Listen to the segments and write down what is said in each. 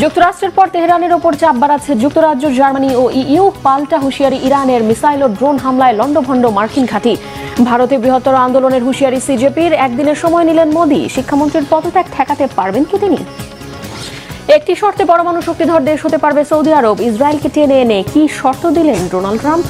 যুক্তরাষ্ট্রের পর তেহরানের ওপর চাপ বাড়াচ্ছে যুক্তরাজ্য, জার্মানি ও ইইউ। পাল্টা হুঁশিয়ারি ইরানের, মিসাইল ও ড্রোন হামলায় লন্ডভন্ড মার্কিন ঘাঁটি। ভারতে বৃহত্তর আন্দোলনের হুঁশিয়ারি সিজেপির। একদিনের সময় নিলেন মোদি। শিক্ষামন্ত্রীর পদত্যাগ ঠেকাতে পারবেন কি তিনি? একটি শর্তে পরমাণু শক্তিধর দেশ হতে পারবে সৌদি আরব। ইসরায়েলকে টেনে এনে কি শর্ত দিলেন ডোনাল্ড ট্রাম্প?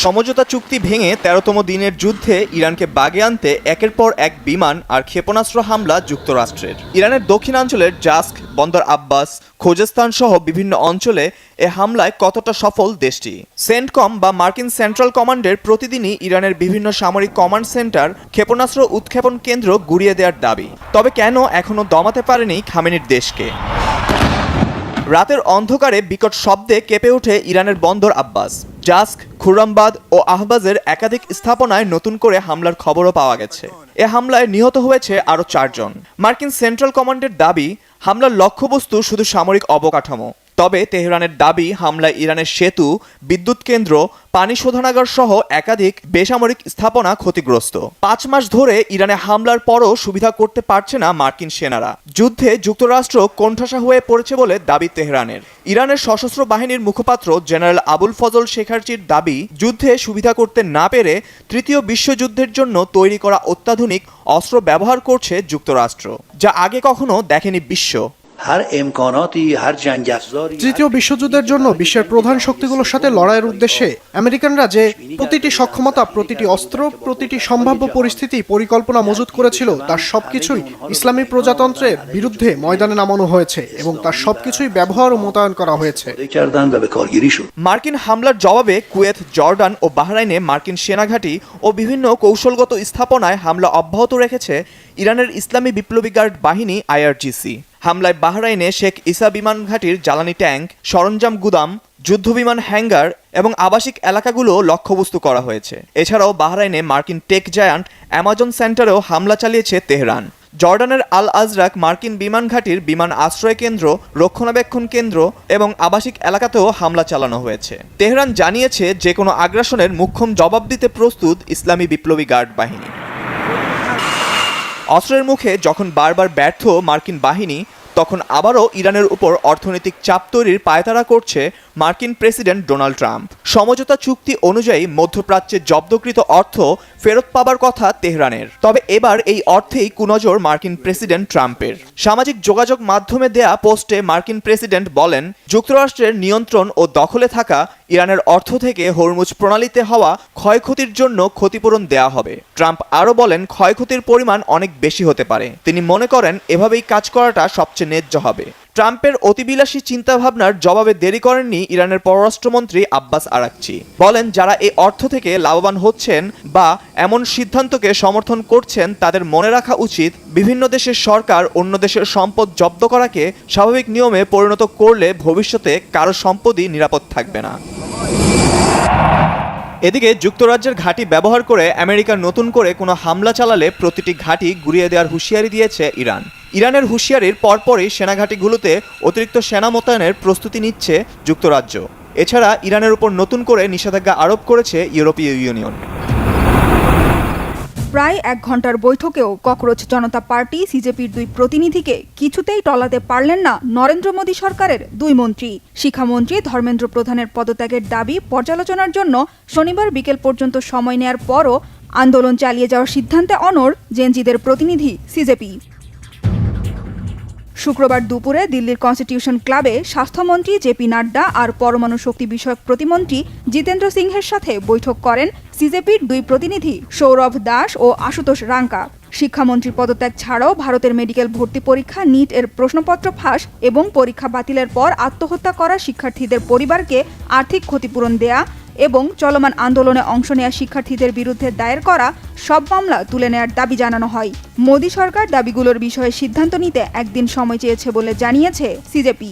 সমঝোতা চুক্তি ভেঙে ১৩তম দিনের যুদ্ধে ইরানকে বাগে আনতে একের পর এক বিমান আর ক্ষেপণাস্ত্র হামলা যুক্তরাষ্ট্রের। ইরানের দক্ষিণাঞ্চলের জাস্ক, বন্দর আব্বাস, খোজেস্তান সহ বিভিন্ন অঞ্চলে এ হামলায় কতটা সফল দেশটি। সেন্টকম বা মার্কিন সেন্ট্রাল কমান্ডের প্রতিদিনই ইরানের বিভিন্ন সামরিক কমান্ড সেন্টার, ক্ষেপণাস্ত্র উৎক্ষেপণ কেন্দ্র গুড়িয়ে দেওয়ার দাবি। তবে কেন এখনও দমাতে পারেনি খামেনির দেশকে? রাতের অন্ধকারে বিকট শব্দে কেঁপে ওঠে ইরানের বন্দর আব্বাস। জাস্ক, খুররামবাদ ও আহবাজের একাধিক স্থাপনায় নতুন করে হামলার খবরও পাওয়া গেছে। এ হামলায় নিহত হয়েছে আরও ৪ জন। মার্কিন সেন্ট্রাল কমান্ডের দাবি, হামলার লক্ষ্যবস্তু শুধু সামরিক অবকাঠামো। তবে তেহরানের দাবি, হামলায় ইরানের সেতু, বিদ্যুৎ কেন্দ্র, পানি শোধনাগার সহ একাধিক বেসামরিক স্থাপনা ক্ষতিগ্রস্ত। ৫ মাস ধরে ইরানে হামলার পরও সুবিধা করতে পারছে না মার্কিন সেনারা। যুদ্ধে যুক্তরাষ্ট্র কোণঠাসা হয়ে পড়েছে বলে দাবি তেহরানের। ইরানের সশস্ত্র বাহিনীর মুখপাত্র জেনারেল আবুল ফজল শেখারচির দাবি, যুদ্ধে সুবিধা করতে না পেরে তৃতীয় বিশ্বযুদ্ধের জন্য তৈরি করা অত্যাধুনিক অস্ত্র ব্যবহার করছে যুক্তরাষ্ট্র, যা আগে কখনো দেখেনি বিশ্ব। তৃতীয় বিশ্বযুদ্ধের জন্য বিশ্বের প্রধান শক্তিগুলোর সাথে লড়াইয়ের উদ্দেশ্যে আমেরিকানরা যে প্রতিটি সক্ষমতা, প্রতিটি অস্ত্র, প্রতিটি সম্ভাব্য পরিস্থিতি পরিকল্পনা মজুত করেছিল, তার সবকিছুই ইসলামী প্রজাতন্ত্রের বিরুদ্ধে ময়দানে নামানো হয়েছে এবং তার সবকিছুই ব্যবহার ও মোতায়েন করা হয়েছে। মার্কিন হামলার জবাবে কুয়েত, জর্ডান ও বাহরাইনে মার্কিন সেনাঘাঁটি ও বিভিন্ন কৌশলগত স্থাপনায় হামলা অব্যাহত রেখেছে ইরানের ইসলামী বিপ্লবী গার্ড বাহিনী IRGC। হামলায় বাহরাইনে শেখ ইসা বিমান ঘাঁটির জ্বালানি ট্যাঙ্ক, সরঞ্জাম গুদাম, যুদ্ধবিমান হ্যাঙ্গার এবং আবাসিক এলাকাগুলো লক্ষ্যবস্তু করা হয়েছে। এছাড়াও বাহরাইনে মার্কিন টেক জায়ান্ট অ্যামাজন সেন্টারেও হামলা চালিয়েছে তেহরান। জর্ডানের আল আজরাক মার্কিন বিমান ঘাঁটির বিমান আশ্রয় কেন্দ্র, রক্ষণাবেক্ষণ কেন্দ্র এবং আবাসিক এলাকাতেও হামলা চালানো হয়েছে। তেহরান জানিয়েছে, যে কোনো আগ্রাসনের মুখ্যম জবাব দিতে প্রস্তুত ইসলামী বিপ্লবী গার্ড বাহিনী। অস্ত্রের মুখে যখন বারবার ব্যর্থ মার্কিন বাহিনী, তখন আবারও ইরানের উপর অর্থনৈতিক চাপ তৈরির পায়তারা করছে মার্কিন প্রেসিডেন্ট ডোনাল্ড ট্রাম্প। সমঝোতা চুক্তি অনুযায়ী মধ্যপ্রাচ্যে জব্দকৃত অর্থ ফেরত পাবার কথা তেহরানের। তবে এবার এই অর্থেই কুনজর মার্কিন প্রেসিডেন্ট ট্রাম্পের। সামাজিক যোগাযোগ মাধ্যমে দেয়া পোস্টে মার্কিন প্রেসিডেন্ট বলেন, যুক্তরাষ্ট্রের নিয়ন্ত্রণ ও দখলে থাকা ইরানের অর্থ থেকে হরমুজ প্রণালীতে হওয়া ক্ষয়ক্ষতির জন্য ক্ষতিপূরণ দেয়া হবে। ট্রাম্প আরও বলেন, ক্ষয়ক্ষতির পরিমাণ অনেক বেশি হতে পারে। তিনি মনে করেন এভাবেই কাজ করাটা সবচেয়ে ন্যায্য হবে। ট্রাম্পের অতিবিলাসী চিন্তাভাবনার জবাবে দেরি করেননি ইরানের পররাষ্ট্রমন্ত্রী আব্বাস আরাকচি। বলেন, যারা এই অর্থ থেকে লাভবান হচ্ছেন বা এমন সিদ্ধান্তকে সমর্থন করছেন, তাদের মনে রাখা উচিত, বিভিন্ন দেশের সরকার অন্য দেশের সম্পদ জব্দ করাকে স্বাভাবিক নিয়মে পরিণত করলে ভবিষ্যতে কারো সম্পদই নিরাপদ থাকবে না। এদিকে যুক্তরাজ্যের ঘাঁটি ব্যবহার করে আমেরিকা নতুন করে কোনো হামলা চালালে প্রতিটি ঘাঁটি গুড়িয়ে দেওয়ার হুঁশিয়ারি দিয়েছে ইরান। ইরানের হুঁশিয়ারির পরপরই সেনাঘাঁটিগুলোতে অতিরিক্ত সেনা মোতায়েনের প্রস্তুতি নিচ্ছে যুক্তরাজ্য। এছাড়া ইরানের উপর নতুন করে নিষেধাজ্ঞা আরোপ করেছে ইউরোপীয় ইউনিয়ন। প্রায় 1 ঘন্টার বৈঠকেও ককরোচ জনতা পার্টি সিজেপির 2 প্রতিনিধিকে কিছুতেই টলাতে পারলেন না নরেন্দ্র মোদী সরকারের 2 মন্ত্রী। শিক্ষামন্ত্রী ধর্মেন্দ্র প্রধানের পদত্যাগের দাবি পর্যালোচনার জন্য শনিবার বিকেল পর্যন্ত সময় নেয়ার পরও আন্দোলন চালিয়ে যাওয়ার সিদ্ধান্তে অনড় জেনজিদের প্রতিনিধি সিজেপি। শুক্রবার দুপুরে দিল্লির কনস্টিটিউশন ক্লাবে স্বাস্থ্যমন্ত্রী জেপি নাড্ডা আর পরমাণু শক্তি বিষয়ক প্রতিমন্ত্রী জিতেন্দ্র সিংহের সাথে বৈঠক করেন সিজেপির 2 প্রতিনিধি সৌরভ দাস ও আশুতোষ রাঙ্কা। শিক্ষামন্ত্রীর পদত্যাগ ছাড়াও ভারতের মেডিকেল ভর্তি পরীক্ষা নিট এর প্রশ্নপত্র ফাঁস এবং পরীক্ষা বাতিলের পর আত্মহত্যা করা শিক্ষার্থীদের পরিবারকে আর্থিক ক্ষতিপূরণ দেয়া এবং চলমান আন্দোলনে অংশ নেওয়া শিক্ষার্থীদের বিরুদ্ধে দায়ের করা সব মামলা তুলে নেওয়ার দাবি জানানো হয়। মোদী সরকার দাবিগুলোর বিষয়ে সিদ্ধান্ত নিতে একদিন সময় চেয়েছে বলে জানিয়েছে সিজেপি।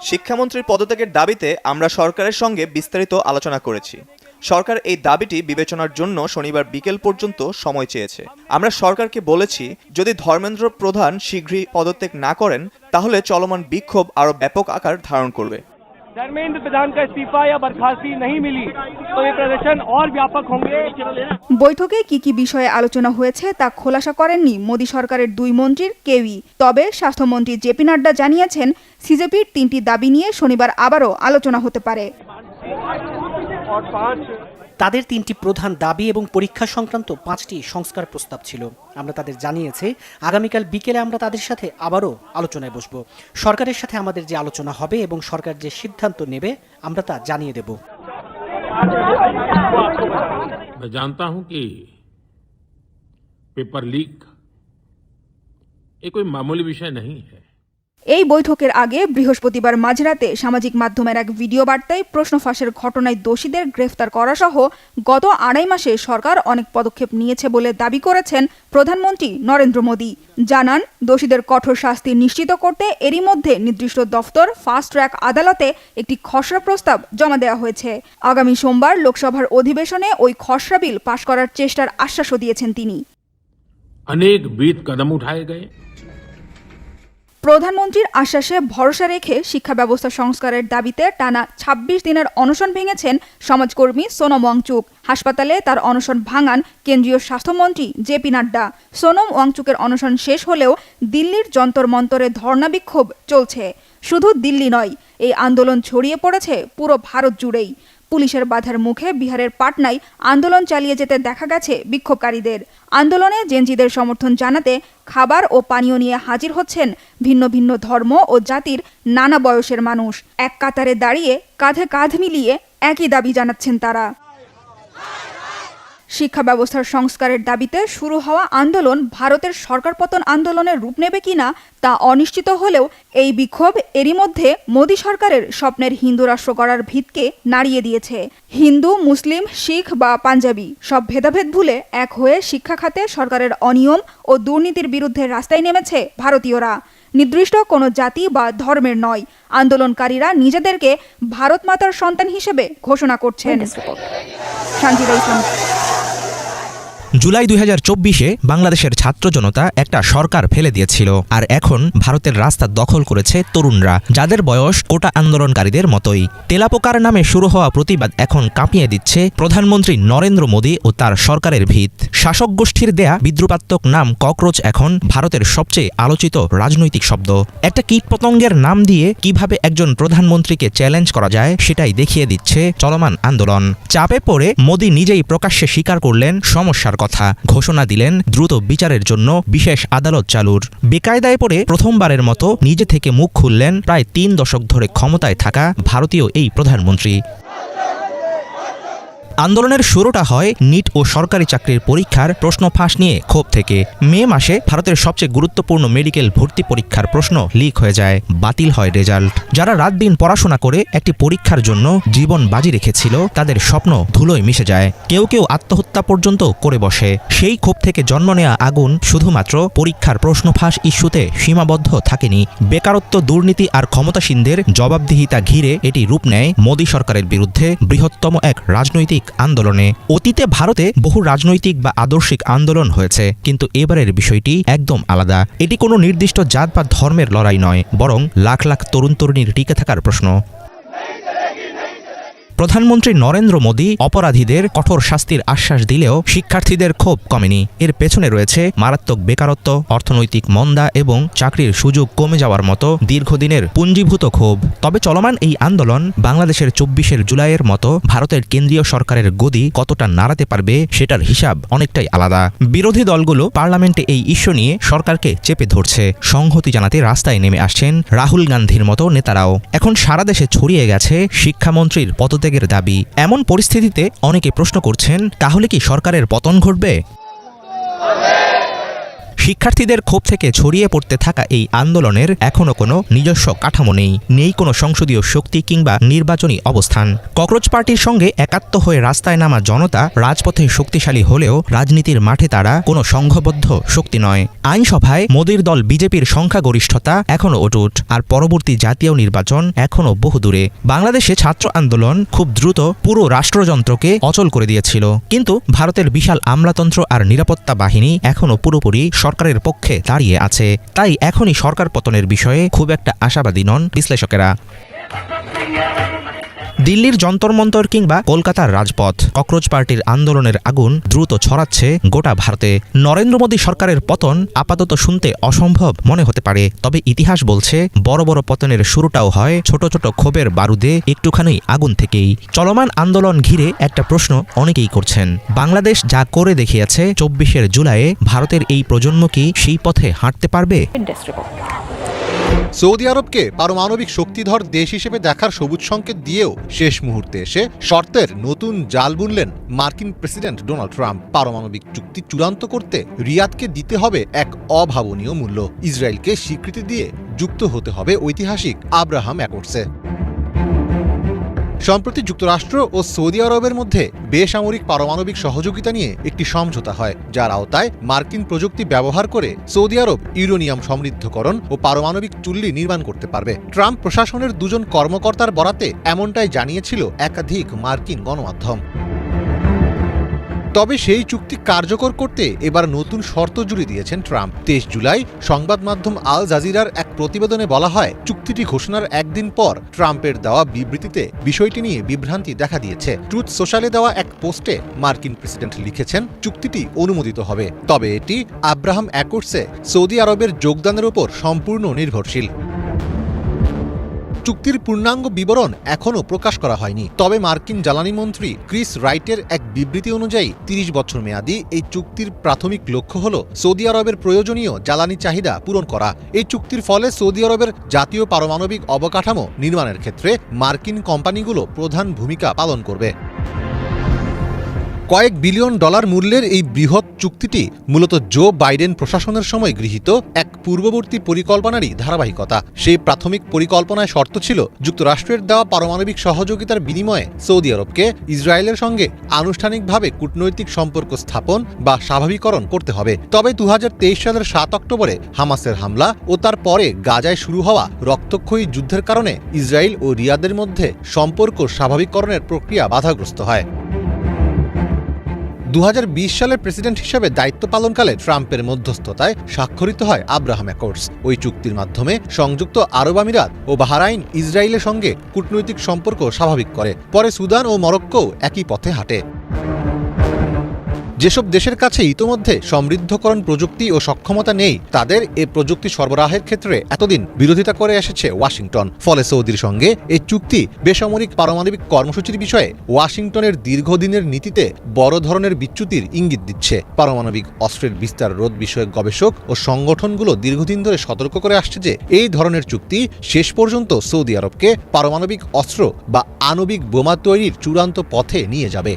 শিক্ষামন্ত্রীর পদত্যাগের দাবিতে আমরা সরকারের সঙ্গে বিস্তারিত আলোচনা করেছি। সরকার এই দাবিটি বিবেচনার জন্য শনিবার বিকেল পর্যন্ত সময় চেয়েছে। আমরা সরকারকে বলেছি, যদি ধর্মেন্দ্র প্রধান শীঘ্রই পদত্যাগ না করেন, তাহলে চলমান বিক্ষোভ আরও ব্যাপক আকার ধারণ করবে। धर्मेंद्र प्रधान का इस्तीफा या बर्खास्ती नहीं मिली तो ये प्रदर्शन और व्यापक होंगे। বৈঠকে কি বিষয়ে আলোচনা হয়েছে তা খোলাসা করেননি মোদী সরকারের দুই মন্ত্রীর কেউই। তবে স্বাস্থ্যমন্ত্রী জেপি নাড্ডা জানিয়েছেন সিজেপির 3টি দাবি নিয়ে শনিবার আবারও আলোচনা হতে পারে। তাদের 3টি প্রধান দাবি এবং পরীক্ষা সংক্রান্ত 5টি সংস্কার প্রস্তাব ছিল। আমরা তাদের জানিয়েছি আগামীকাল বিকেলে আমরা তাদের সাথে আবারও আলোচনায় বসব। সরকারের সাথে আমাদের যে আলোচনা হবে এবং সরকার যে সিদ্ধান্ত নেবে আমরা তা জানিয়ে দেব। मैं जानता हूं कि पेपर लीक ये कोई मामूली विषय नहीं है। এই বৈঠকের আগে বৃহস্পতিবার মাঝরাতে সামাজিক মাধ্যমের এক ভিডিও বার্তায় প্রশ্ন ফাঁসের ঘটনায় দোষীদের গ্রেফতার করা সহ গত 2.5 মাসে সরকার অনেক পদক্ষেপ নিয়েছে বলে দাবি করেছেন প্রধানমন্ত্রী নরেন্দ্র মোদী। জানান দোষীদের কঠোর শাস্তি নিশ্চিত করতে এরই মধ্যে নির্দিষ্ট দফতর ফাস্ট ট্র্যাক আদালতে একটি খসড়া প্রস্তাব জমা দেওয়া হয়েছে। আগামী সোমবার লোকসভার অধিবেশনে ওই খসড়া বিল পাশ করার চেষ্টার আশ্বাসও দিয়েছেন তিনি। अनेकविध कदम उठाए गए। প্রধানমন্ত্রীর আশ্বাসে ভরসা রেখে শিক্ষা ব্যবস্থা সংস্কারের দাবিতে টানা 26 দিনের অনশন ভেঙেছেন সমাজকর্মী সোনম ওয়াংচুক। হাসপাতালে তার অনশন ভাঙান কেন্দ্রীয় স্বাস্থ্যমন্ত্রী জেপি নাড্ডা। সোনম ওয়াংচুকের অনশন শেষ হলেও দিল্লির যন্তর মন্তরে ধর্ণা বিক্ষোভ চলছে। শুধু দিল্লি নয়, এই আন্দোলন ছড়িয়ে পড়েছে পুরো ভারত জুড়েই। পুলিশের বাধার মুখে বিহারের পাটনায় আন্দোলন চালিয়ে যেতে দেখা গেছে বিক্ষোভকারীদের। আন্দোলনে জেনজিদের সমর্থন জানাতে খাবার ও পানীয় নিয়ে হাজির হচ্ছেন ভিন্ন ভিন্ন ধর্ম ও জাতির নানা বয়সের মানুষ। এক কাতারে দাঁড়িয়ে কাঁধে কাঁধ মিলিয়ে একই দাবি জানাচ্ছেন তারা। শিক্ষা ব্যবস্থার সংস্কারের দাবিতে শুরু হওয়া আন্দোলন ভারতের সরকার পতন আন্দোলনের রূপ নেবে কিনা তা অনিশ্চিত হলেও এই বিক্ষোভ এরই মধ্যে মোদী সরকারের স্বপ্নের হিন্দু রাষ্ট্র গড়ার ভিতকে নাড়িয়ে দিয়েছে। হিন্দু, মুসলিম, শিখ বা পাঞ্জাবি সব ভেদাভেদ ভুলে এক হয়ে শিক্ষা খাতে সরকারের অনিয়ম ও দুর্নীতির বিরুদ্ধে রাস্তায় নেমেছে ভারতীয়রা। নির্দিষ্ট কোনো জাতি বা ধর্মের নয়, আন্দোলনকারীরা নিজেদেরকে ভারত মাতার সন্তান হিসেবে ঘোষণা করছেন। শান্তিদা ইসলাম। জুলাই 2024-এ বাংলাদেশের ছাত্র জনতা একটা সরকার ফেলে দিয়েছিল, আর এখন ভারতের রাস্তা দখল করেছে তরুণরা, যাদের বয়স কোটা আন্দোলনকারীদের মতোই। তেলাপোকার নামে শুরু হওয়া প্রতিবাদ এখন কাঁপিয়ে দিচ্ছে প্রধানমন্ত্রী নরেন্দ্র মোদী ও তার সরকারের ভিত। শাসক গোষ্ঠীর দেয়া বিদ্রুপাত্মক নাম ককরোচ এখন ভারতের সবচেয়ে আলোচিত রাজনৈতিক শব্দ। একটা কীটপতঙ্গের নাম দিয়ে কিভাবে একজন প্রধানমন্ত্রীকে চ্যালেঞ্জ করা যায় সেটাই দেখিয়ে দিচ্ছে চলমান আন্দোলন। চাপে পড়ে মোদী নিজেই প্রকাশ্যে স্বীকার করলেন সমস্যার কথা, ঘোষণা দিলেন দ্রুত বিচারের জন্য বিশেষ আদালত চালুর। বেকায়দায় পড়ে প্রথমবারের মতো নিজে থেকে মুখ খুললেন প্রায় 3 দশক ধরে ক্ষমতায় থাকা ভারতীয় এই প্রধানমন্ত্রী। আন্দোলনের শুরুটা হয় নিট ও সরকারি চাকরির পরীক্ষার প্রশ্ন ফাঁস নিয়ে ক্ষোভ থেকে। মে মাসে ভারতের সবচেয়ে গুরুত্বপূর্ণ মেডিকেল ভর্তি পরীক্ষার প্রশ্ন লিক হয়ে যায়, বাতিল হয় রেজাল্ট। যারা রাত দিন পড়াশোনা করে একটি পরীক্ষার জন্য জীবন বাজি রেখেছিল, তাদের স্বপ্ন ধুলোয় মিশে যায়। কেউ কেউ আত্মহত্যা পর্যন্ত করে বসে। সেই ক্ষোভ থেকে জন্ম নেওয়া আগুন শুধুমাত্র পরীক্ষার প্রশ্ন ফাঁস ইস্যুতে সীমাবদ্ধ থাকেনি। বেকারত্ব, দুর্নীতি আর ক্ষমতাসীনদের জবাবদিহিতা ঘিরে এটি রূপ নেয় মোদী সরকারের বিরুদ্ধে বৃহত্তম এক রাজনৈতিক আন্দোলনে। অতীতে ভারতে বহু রাজনৈতিক বা আদর্শিক আন্দোলন হয়েছে, কিন্তু এবারের বিষয়টি একদম আলাদা। এটি কোনো নির্দিষ্ট জাত বা ধর্মের লড়াই নয়, বরং লাখ লাখ তরুণ তরুণীর টিকে থাকার প্রশ্ন। প্রধানমন্ত্রী নরেন্দ্র মোদী অপরাধীদের কঠোর শাস্তির আশ্বাস দিলেও শিক্ষার্থীদের ক্ষোভ কমেনি। এর পেছনে রয়েছে মারাত্মক বেকারত্ব, অর্থনৈতিক মন্দা এবং চাকরির সুযোগ কমে যাওয়ার মতো দীর্ঘদিনের পুঞ্জীভূত ক্ষোভ। তবে চলমান এই আন্দোলন বাংলাদেশের 24শে জুলাইয়ের মতো ভারতের কেন্দ্রীয় সরকারের গদি কতটা নাড়াতে পারবে সেটার হিসাব অনেকটাই আলাদা। বিরোধী দলগুলো পার্লামেন্টে এই ইস্যু নিয়ে সরকারকে চেপে ধরছে। সংহতি জানাতে রাস্তায় নেমে আসছেন রাহুল গান্ধীর মতো নেতারাও। এখন সারা দেশে ছড়িয়ে গেছে শিক্ষামন্ত্রীর পদত্যাগের দাবি। এমন পরিস্থিতিতে অনেকে প্রশ্ন করছেন, তাহলে কি সরকারের পতন ঘটবে? শিক্ষার্থীদের ক্ষোভ থেকে ছড়িয়ে পড়তে থাকা এই আন্দোলনের এখনো কোনো নিজস্ব কাঠামো নেই কোনো সংসদীয় শক্তি কিংবা নির্বাচনী অবস্থান। ককরোচ পার্টির সঙ্গে একাত্ম হয়ে রাস্তায় নামা জনতা রাজপথে শক্তিশালী হলেও রাজনীতির মাঠে তারা কোনো সংঘবদ্ধ শক্তি নয়। আইনসভায় মোদীর দল বিজেপির সংখ্যাগরিষ্ঠতা এখনো অটুট, আর পরবর্তী জাতীয় নির্বাচন এখনো বহুদূরে। বাংলাদেশে ছাত্র আন্দোলন খুব দ্রুত পুরো রাষ্ট্রযন্ত্রকে অচল করে দিয়েছিল, কিন্তু ভারতের বিশাল আমলাতন্ত্র আর নিরাপত্তা বাহিনী এখনো পুরোপুরি সরকারের পক্ষে দাঁড়িয়ে আছে। তাই এখনই সরকার পতনের বিষয়ে খুব একটা আশাবাদী নন বিশ্লেষকেরা। দিল্লির যন্তর মন্তর কিংবা কলকাতার রাজপথ, ককরোচ পার্টির আন্দোলনের আগুন দ্রুত ছড়াচ্ছে গোটা ভারতে। নরেন্দ্র মোদী সরকারের পতন আপাতত শুনতে অসম্ভব মনে হতে পারে, তবে ইতিহাস বলছে বড় বড় পতনের শুরুটাও হয় ছোট ছোট ক্ষোভের বারুদে, একটুখানি আগুন থেকেই। চলমান আন্দোলন ঘিরে একটা প্রশ্ন অনেকেই করছেন, বাংলাদেশ যা করে দেখিয়েছে 24শে জুলাইয়ে ভারতের এই প্রজন্ম কি সেই পথে হাঁটতে পারবে? সৌদি আরবকে পারমাণবিক শক্তিধর দেশ হিসেবে দেখার সবুজ সংকেত দিয়েও শেষ মুহূর্তে এসে শর্তের নতুন জাল বুনলেন মার্কিন প্রেসিডেন্ট ডোনাল্ড ট্রাম্প। পারমাণবিক চুক্তি চূড়ান্ত করতে রিয়াদকে দিতে হবে এক অভাবনীয় মূল্য, ইসরায়েলকে স্বীকৃতি দিয়ে যুক্ত হতে হবে ঐতিহাসিক আব্রাহাম অ্যাকর্ডসে। সম্প্রতি যুক্তরাষ্ট্র ও সৌদি আরবের মধ্যে বেসামরিক পারমাণবিক সহযোগিতা নিয়ে একটি সমঝোতা হয়, যার আওতায় মার্কিন প্রযুক্তি ব্যবহার করে সৌদি আরব ইউরেনিয়াম সমৃদ্ধকরণ ও পারমাণবিক চুল্লি নির্মাণ করতে পারবে। ট্রাম্প প্রশাসনের দুজন কর্মকর্তার বরাতে এমনটাই জানিয়েছিল একাধিক মার্কিন গণমাধ্যম। তবে সেই চুক্তি কার্যকর করতে এবার নতুন শর্ত জুড়ে দিয়েছেন ট্রাম্প। 23 জুলাই সংবাদ মাধ্যম আল জাজিরার এক প্রতিবেদনে বলা হয়, চুক্তিটি ঘোষণার একদিন পর ট্রাম্পের দেওয়া বিবৃতিতে বিষয়টি নিয়ে বিভ্রান্তি দেখা দিয়েছে। ট্রুথ সোশ্যালে দেওয়া এক পোস্টে মার্কিন প্রেসিডেন্ট লিখেছেন, চুক্তিটি অনুমোদিত হবে, তবে এটি আব্রাহাম অ্যাকর্ডসে সৌদি আরবের যোগদানের উপর সম্পূর্ণ নির্ভরশীল। চুক্তির পূর্ণাঙ্গ বিবরণ এখনও প্রকাশ করা হয়নি, তবে মার্কিন জ্বালানি মন্ত্রী ক্রিস রাইটের এক বিবৃতি অনুযায়ী 30 বছর মেয়াদী এই চুক্তির প্রাথমিক লক্ষ্য হল সৌদি আরবের প্রয়োজনীয় জ্বালানি চাহিদা পূরণ করা। এই চুক্তির ফলে সৌদি আরবের জাতীয় পারমাণবিক অবকাঠামো নির্মাণের ক্ষেত্রে মার্কিন কোম্পানিগুলো প্রধান ভূমিকা পালন করবে। কয়েক বিলিয়ন ডলার মূল্যের এই বৃহৎ চুক্তিটি মূলত জো বাইডেন প্রশাসনের সময় গৃহীত এক পূর্ববর্তী পরিকল্পনারই ধারাবাহিকতা। সেই প্রাথমিক পরিকল্পনায় শর্ত ছিল, যুক্তরাষ্ট্রের দেওয়া পারমাণবিক সহযোগিতার বিনিময়ে সৌদি আরবকে ইসরায়েলের সঙ্গে আনুষ্ঠানিকভাবে কূটনৈতিক সম্পর্ক স্থাপন বা স্বাভাবিকরণ করতে হবে। তবে 2023 সালের 7 অক্টোবরে হামাসের হামলা ও তার পরে গাজায় শুরু হওয়া রক্তক্ষয়ী যুদ্ধের কারণে ইসরায়েল ও রিয়াদের মধ্যে সম্পর্ক স্বাভাবিককরণের প্রক্রিয়া বাধাগ্রস্ত হয়। 2020 সালে প্রেসিডেন্ট হিসেবে দায়িত্ব পালনকালে ট্রাম্পের মধ্যস্থতায় স্বাক্ষরিত হয় আব্রাহাম অ্যাকর্ডস। ওই চুক্তির মাধ্যমে সংযুক্ত আরব আমিরাত ও বাহরাইন ইসরায়েলের সঙ্গে কূটনৈতিক সম্পর্ক স্বাভাবিক করে। পরে সুদান ও মরক্কোও একই পথে হাঁটে। যেসব দেশের কাছে ইতোমধ্যে সমৃদ্ধকরণ প্রযুক্তি ও সক্ষমতা নেই, তাদের এ প্রযুক্তি সরবরাহের ক্ষেত্রে এতদিন বিরোধিতা করে এসেছে ওয়াশিংটন। ফলে সৌদির সঙ্গে এই চুক্তি বেসামরিক পারমাণবিক কর্মসূচির বিষয়ে ওয়াশিংটনের দীর্ঘদিনের নীতিতে বড় ধরনের বিচ্যুতির ইঙ্গিত দিচ্ছে। পারমাণবিক অস্ত্রের বিস্তার রোধ বিষয়ক গবেষক ও সংগঠনগুলো দীর্ঘদিন ধরে সতর্ক করে আসছে যে এই ধরনের চুক্তি শেষ পর্যন্ত সৌদি আরবকে পারমাণবিক অস্ত্র বা আণবিক বোমা তৈরির চূড়ান্ত পথে নিয়ে যাবে।